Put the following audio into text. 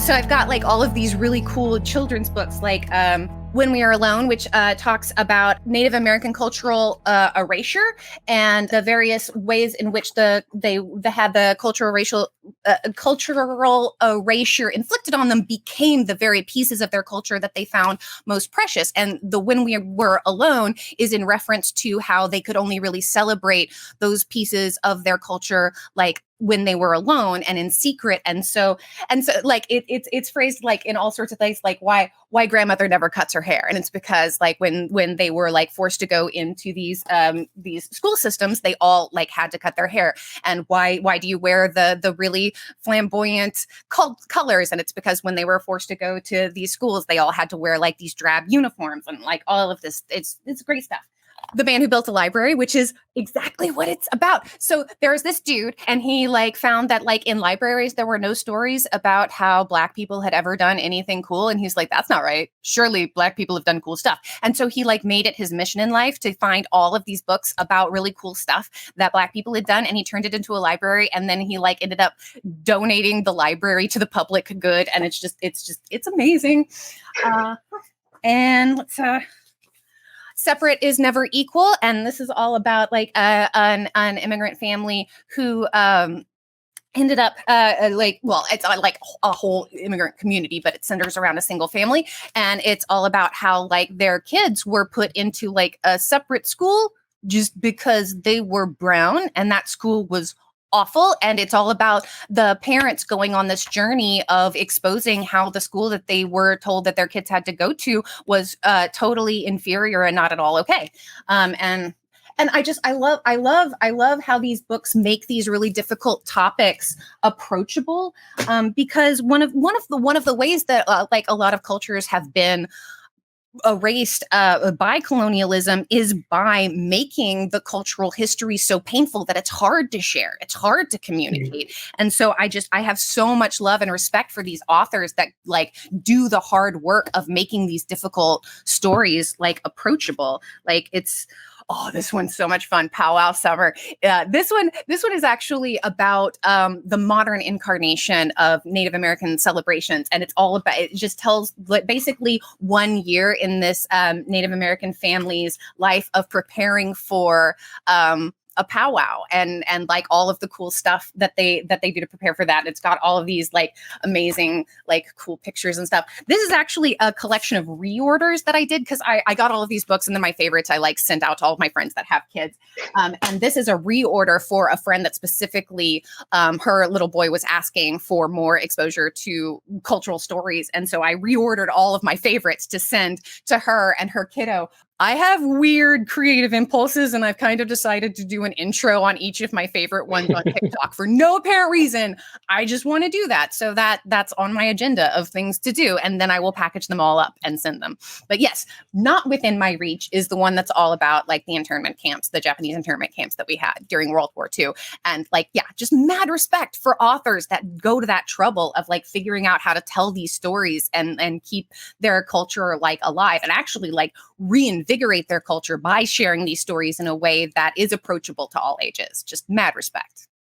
So I've got like all of these really cool children's books, like When We Are Alone, which talks about Native American cultural erasure and the various ways in which they had the cultural erasure inflicted on them became the very pieces of their culture that they found most precious. And the When We Were Alone is in reference to how they could only really celebrate those pieces of their culture, like when they were alone and in secret. And so like it's phrased like in all sorts of things, like why grandmother never cuts her hair. And it's because like when they were like forced to go into these school systems, they all like had to cut their hair. And why do you wear the really flamboyant colors? And it's because when they were forced to go to these schools, they all had to wear like these drab uniforms and like all of this. It's great stuff. The Man Who Built a Library, which is exactly what it's about. So there's this dude, and he like found that like in libraries, there were no stories about how Black people had ever done anything cool. And he's like, that's not right. Surely Black people have done cool stuff. And so he like made it his mission in life to find all of these books about really cool stuff that Black people had done. And he turned it into a library. And then he like ended up donating the library to the public good. And it's amazing. And let's Separate is Never Equal, and this is all about like an immigrant family who ended up it's like a whole immigrant community, but it centers around a single family, and it's all about how like their kids were put into like a separate school just because they were brown, and that school was awful. And it's all about the parents going on this journey of exposing how the school that they were told that their kids had to go to was totally inferior and not at all okay. And I love how these books make these really difficult topics approachable, because one of the ways that like a lot of cultures have been erased by colonialism is by making the cultural history so painful that it's hard to share, it's hard to communicate. Mm-hmm. And so I have so much love and respect for these authors that like do the hard work of making these difficult stories like approachable. Like this one's so much fun. Powwow Summer. This one is actually about the modern incarnation of Native American celebrations. And it just tells like basically 1 year in this Native American family's life of preparing for a powwow and like all of the cool stuff that they do to prepare for that. It's got all of these like amazing, like cool pictures and stuff. This is actually a collection of reorders that I did because I got all of these books, and then my favorites I like sent out to all of my friends that have kids. And this is a reorder for a friend that specifically her little boy was asking for more exposure to cultural stories. And so I reordered all of my favorites to send to her and her kiddo. I have weird creative impulses, and I've kind of decided to do an intro on each of my favorite ones on TikTok for no apparent reason. I just want to do that. So that's on my agenda of things to do. And then I will package them all up and send them. But yes, not within my reach is the one that's all about like the internment camps, the Japanese internment camps that we had during World War II. And like, yeah, just mad respect for authors that go to that trouble of like figuring out how to tell these stories and keep their culture like alive and actually like reinvigorate their culture by sharing these stories in a way that is approachable to all ages. Just mad respect.